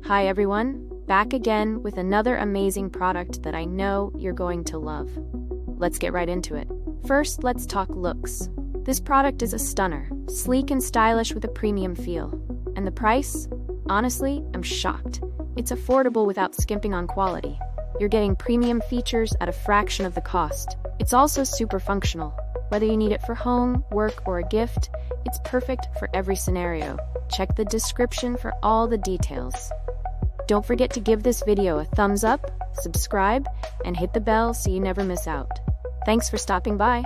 Hi everyone, back again with another amazing product that I know you're going to love. Let's get right into it. First, let's talk looks. This product is a stunner, sleek and stylish with a premium feel. And the price? Honestly, I'm shocked. It's affordable without skimping on quality. You're getting premium features at a fraction of the cost. It's also super functional. Whether you need it for home, work, or a gift, it's perfect for every scenario. Check the description for all the details. Don't forget to give this video a thumbs up, subscribe, and hit the bell so you never miss out. Thanks for stopping by.